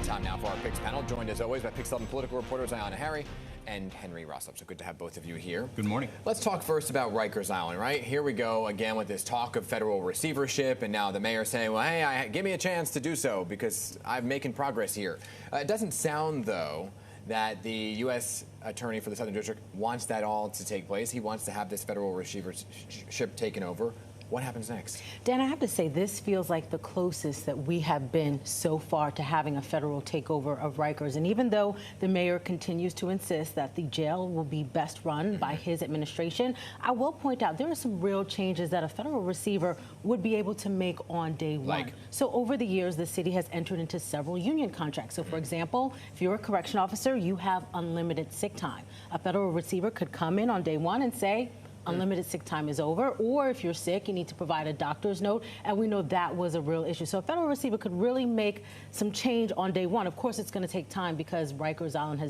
Time now for our PIX panel, joined as always by PIX 11 political reporters Ayana and Henry Rosoff. So good to have both of you here. Good morning. Let's talk first about Rikers Island, right? Here we go again with this talk of federal receivership, and now the mayor saying, well, hey, give me a chance to do so because I'm making progress here. It doesn't sound, though, that the U.S. attorney for the Southern District wants that all to take place. He wants to have this federal receivership taken over. What happens next? Dan, I have to say, this feels like the closest that we have been so far to having a federal takeover of Rikers. And even though the mayor continues to insist that the jail will be best run by his administration, I will point out there are some real changes that a federal receiver would be able to make on day one. So over the years, the city has entered into several union contracts. So, for example, if you're a correction officer, you have unlimited sick time. A federal receiver could come in on day one and say, unlimited sick time is over, or if you're sick, you need to provide a doctor's note, and we know that was a real issue. So a federal receiver could really make some change on day one. Of course, it's going to take time because Rikers Island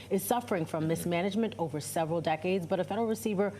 is suffering from mismanagement over several decades, but a federal receiver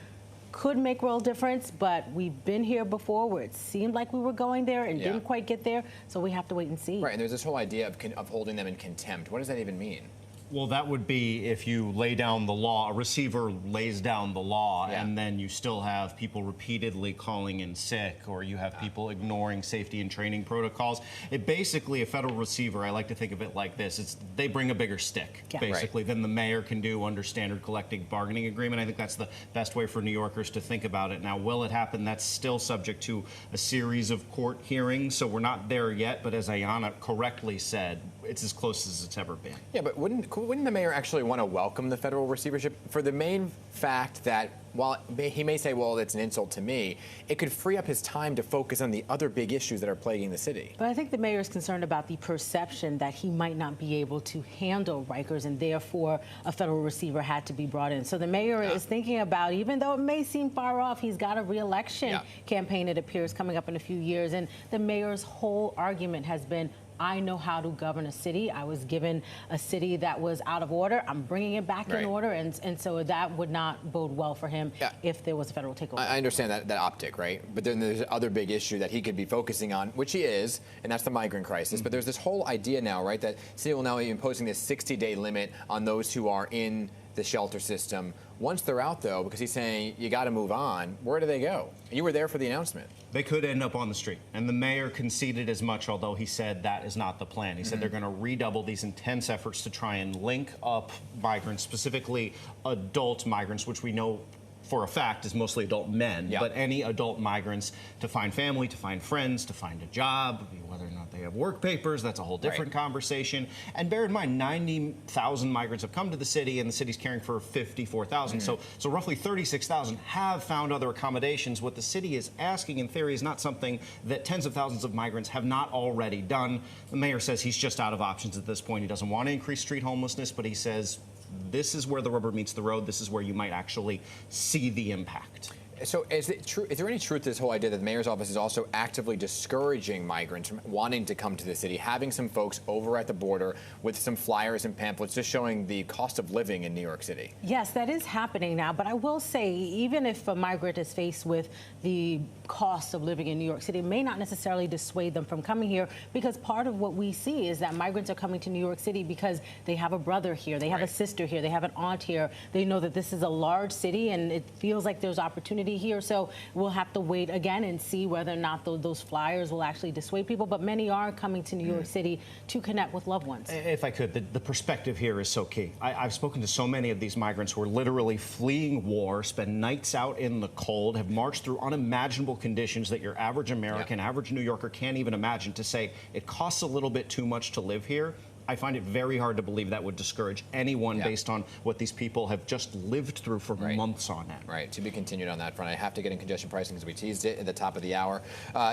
could make real difference, but we've been here before where it seemed like we were going there and didn't quite get there, so we have to wait and see. Right, and there's this whole idea of holding them in contempt. What does that even mean? Well, that would be if you lay down the law, a receiver lays down the law, and then you still have people repeatedly calling in sick, or you have people ignoring safety and training protocols. It basically, a federal receiver, I like to think of it like this, they bring a bigger stick, basically, than the mayor can do under standard collective bargaining agreement. I think that's the best way for New Yorkers to think about it. Now, will it happen? That's still subject to a series of court hearings, so we're not there yet, but as Ayana correctly said, it's as close as it's ever been. Yeah, but wouldn't the mayor actually want to welcome the federal receivership for the main fact that while he may say, well, it's an insult to me, it could free up his time to focus on the other big issues that are plaguing the city? But I think the mayor is concerned about the perception that he might not be able to handle Rikers, and therefore a federal receiver had to be brought in. So the mayor is thinking about, even though it may seem far off, he's got a re-election campaign, it appears, coming up in a few years. And the mayor's whole argument has been, I know how to govern a city. I was given a city that was out of order. I'm bringing it back in order. And so that would not bode well for him if there was a federal takeover. I understand that optic, right? But then there's other big issue that he could be focusing on, which he is, and that's the migrant crisis. But there's this whole idea now, right, that city will now be imposing this 60-day limit on those who are in the shelter system. Once they're out, though, because he's saying you got to move on, where do they go? You were there for the announcement. They could end up on the street. And the mayor conceded as much, although he said that is not the plan. He said they're going to redouble these intense efforts to try and link up migrants, specifically adult migrants, which we know for a fact is mostly adult men, but any adult migrants, to find family, to find friends, to find a job, whether or not they have work papers, that's a whole different conversation. And bear in mind, 90,000 migrants have come to the city, and the city's caring for 54,000. So roughly 36,000 have found other accommodations. What the city is asking, in theory, is not something that tens of thousands of migrants have not already done. The mayor says he's just out of options at this point. He doesn't want to increase street homelessness, but he says this is where the rubber meets the road. This is where you might actually see the impact. So is it true? Is there any truth to this whole idea that the mayor's office is also actively discouraging migrants from wanting to come to the city, having some folks over at the border with some flyers and pamphlets just showing the cost of living in New York City? Yes, that is happening now. But I will say, even if a migrant is faced with the cost of living in New York City, it may not necessarily dissuade them from coming here, because part of what we see is that migrants are coming to New York City because they have a brother here, they have a sister here, they have an aunt here. They know that this is a large city and it feels like there's opportunity here. So we'll have to wait again and see whether or not those flyers will actually dissuade people. But many are coming to New York City to connect with loved ones. If I could, the perspective here is so key. I've spoken to so many of these migrants who are literally fleeing war, spend nights out in the cold, have marched through unimaginable conditions that your average American, average New Yorker can't even imagine, to say it costs a little bit too much to live here. I find it very hard to believe that would discourage anyone based on what these people have just lived through for months on end. Right. To be continued on that front. I have to get in congestion pricing, as we teased it at the top of the hour.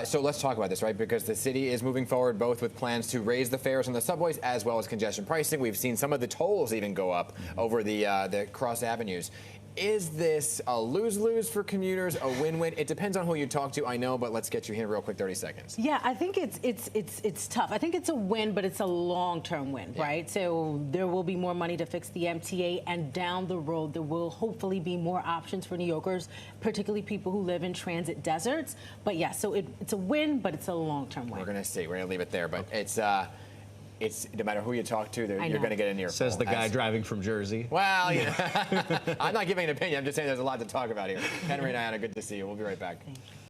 So let's talk about this, right? Because the city is moving forward both with plans to raise the fares on the subways as well as congestion pricing. We've seen some of the tolls even go up over the cross avenues. Is this a lose-lose for commuters, a win-win? It depends on who you talk to, I know, but let's get you here real quick, 30 seconds. Yeah, I think it's tough. I think it's a win, but it's a long-term win, right? So there will be more money to fix the MTA, and down the road there will hopefully be more options for New Yorkers, particularly people who live in transit deserts. But yeah, so it's a win, but it's a long-term win. We're going to see. We're going to leave it there, but it's... it's no matter who you talk to, you're know. going to get an earful. Says the guy driving from Jersey. Well, you know, I'm not giving an opinion. I'm just saying there's a lot to talk about here. Henry and Ayana, good to see you. We'll be right back.